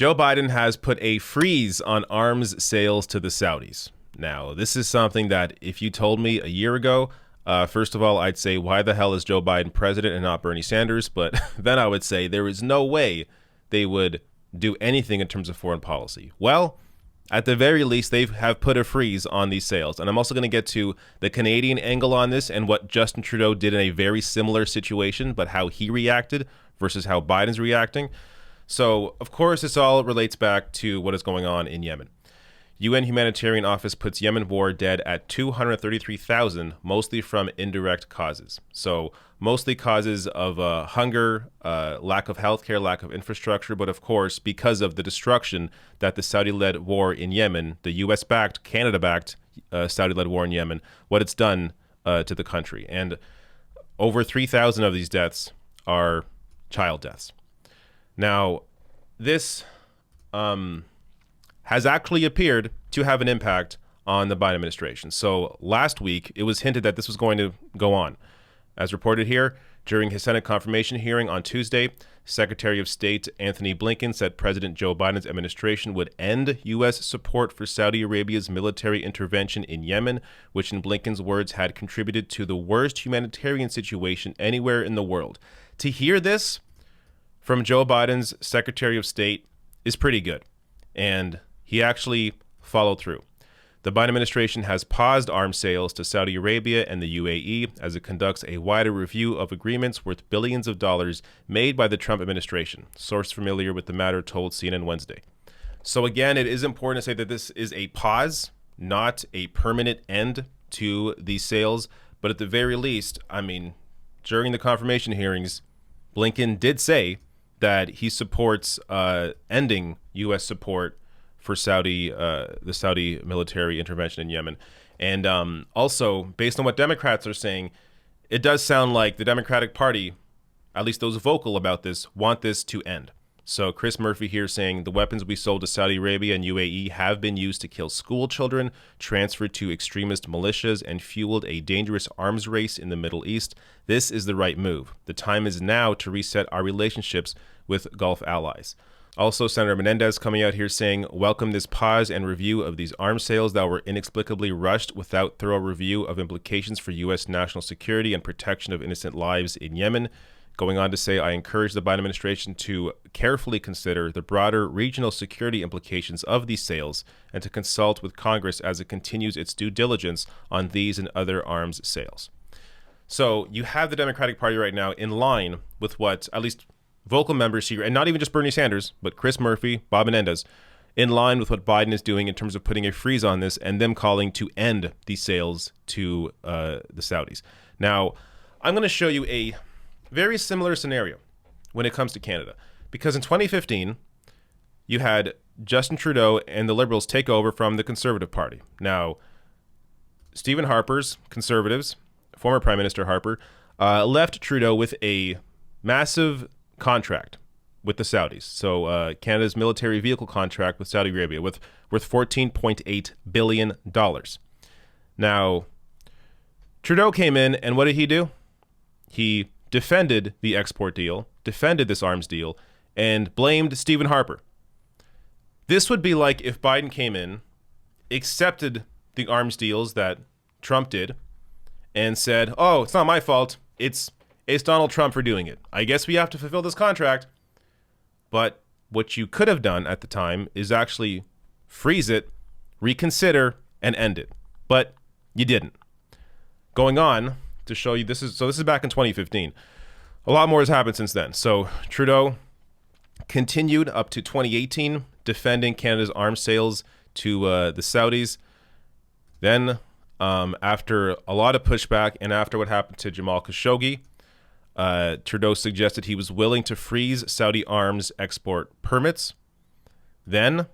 Joe Biden has put a freeze on arms sales to the Saudis. Now, this is something that if you told me a year ago, first of all, I'd say, why the hell is Joe Biden president and not Bernie Sanders? But then I would say there is no way they would do anything in terms of foreign policy. Well, at the very least, they have put a freeze on these sales. And I'm also going to get to the Canadian angle on this and what Justin Trudeau did in a very similar situation, but how he reacted versus how Biden's reacting. So, of course, this all relates back to what is going on in Yemen. UN Humanitarian Office puts Yemen war dead at 233,000, mostly from indirect causes. So mostly causes of hunger, lack of healthcare, lack of infrastructure, but of course, because of the destruction that the Saudi-led war in Yemen, the US-backed, Canada-backed Saudi-led war in Yemen, what it's done to the country. And over 3,000 of these deaths are child deaths. Now, this has actually appeared to have an impact on the Biden administration. So last week, it was hinted that this was going to go on. As reported here, during his Senate confirmation hearing on Tuesday, Secretary of State Anthony Blinken said President Joe Biden's administration would end U.S. support for Saudi Arabia's military intervention in Yemen, which in Blinken's words had contributed to the worst humanitarian situation anywhere in the world. To hear this from Joe Biden's Secretary of State is pretty good. And he actually followed through. The Biden administration has paused arms sales to Saudi Arabia and the UAE as it conducts a wider review of agreements worth billions of dollars made by the Trump administration. Source familiar with the matter told CNN Wednesday. So again, it is important to say that this is a pause, not a permanent end to these sales. But at the very least, I mean, during the confirmation hearings, Blinken did say that he supports ending U.S. support for the Saudi military intervention in Yemen. And also, based on what Democrats are saying, it does sound like the Democratic Party, at least those vocal about this, want this to end. So Chris Murphy here saying the weapons we sold to Saudi Arabia and UAE have been used to kill school children, transferred to extremist militias, and fueled a dangerous arms race in the Middle East. This is the right move. The time is now to reset our relationships with Gulf allies. Also, Senator Menendez coming out here saying, welcome this pause and review of these arms sales that were inexplicably rushed without thorough review of implications for U.S. national security and protection of innocent lives in Yemen. Going on to say, I encourage the Biden administration to carefully consider the broader regional security implications of these sales and to consult with Congress as it continues its due diligence on these and other arms sales. So you have the Democratic Party right now in line with what at least vocal members here, and not even just Bernie Sanders, but Chris Murphy, Bob Menendez, in line with what Biden is doing in terms of putting a freeze on this and them calling to end these sales to the Saudis. Now, I'm going to show you a very similar scenario when it comes to Canada, because in 2015, you had Justin Trudeau and the Liberals take over from the Conservative Party. Now, Stephen Harper's Conservatives, former Prime Minister Harper, left Trudeau with a massive contract with the Saudis. So Canada's military vehicle contract with Saudi Arabia worth $14.8 billion. Now, Trudeau came in, and what did he do? He defended the export deal, defended this arms deal, and blamed Stephen Harper. This would be like if Biden came in, accepted the arms deals that Trump did, and said, oh, it's not my fault. It's Donald Trump for doing it. I guess we have to fulfill this contract. But what you could have done at the time is actually freeze it, reconsider, and end it. But you didn't. Going on to show you, this is back in 2015. A lot more has happened since then. So Trudeau continued up to 2018 defending Canada's arms sales to the Saudis. Then, after a lot of pushback and after what happened to Jamal Khashoggi, Trudeau suggested he was willing to freeze Saudi arms export permits. Then,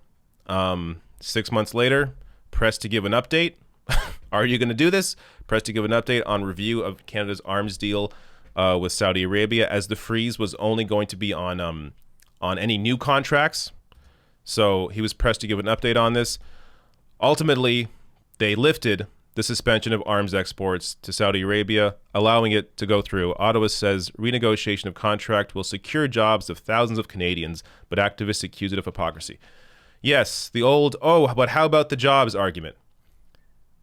6 months later, pressed to give an update. Are you going to do this? Pressed to give an update on review of Canada's arms deal with Saudi Arabia, as the freeze was only going to be on any new contracts. So he was pressed to give an update on this. Ultimately, they lifted the suspension of arms exports to Saudi Arabia, allowing it to go through. Ottawa says renegotiation of contract will secure jobs of thousands of Canadians, but activists accuse it of hypocrisy. Yes, the old, oh, but how about the jobs argument?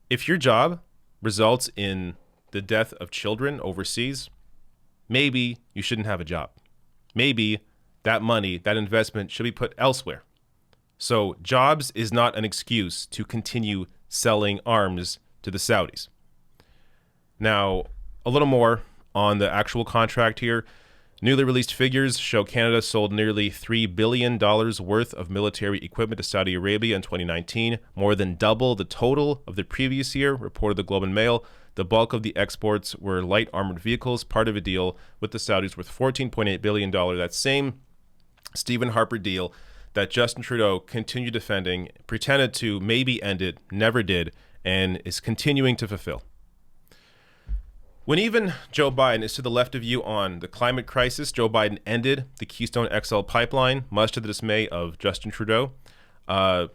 If your job results in the death of children overseas, maybe you shouldn't have a job. Maybe that money, that investment should be put elsewhere. So jobs is not an excuse to continue selling arms to the Saudis. Now, a little more on the actual contract here. Newly released figures show Canada sold nearly $3 billion worth of military equipment to Saudi Arabia in 2019, more than double the total of the previous year, reported the Globe and Mail. The bulk of the exports were light armored vehicles, part of a deal with the Saudis worth $14.8 billion. That same Stephen Harper deal that Justin Trudeau continued defending, pretended to maybe end it, never did, and is continuing to fulfill. When even Joe Biden is to the left of you on the climate crisis, Joe Biden ended the Keystone XL pipeline, much to the dismay of Justin Trudeau. Biden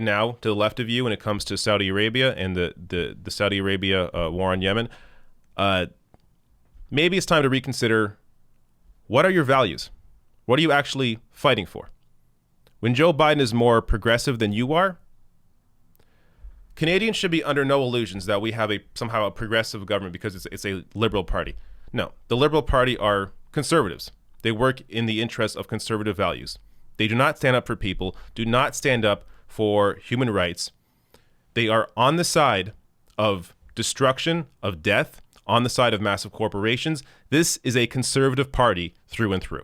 now to the left of you when it comes to Saudi Arabia and the Saudi Arabia war on Yemen. Maybe it's time to reconsider, what are your values? What are you actually fighting for? When Joe Biden is more progressive than you are, Canadians should be under no illusions that we have somehow a progressive government because it's a Liberal Party. No, the Liberal Party are conservatives. They work in the interests of conservative values. They do not stand up for people, do not stand up for human rights. They are on the side of destruction, of death, on the side of massive corporations. This is a conservative party through and through.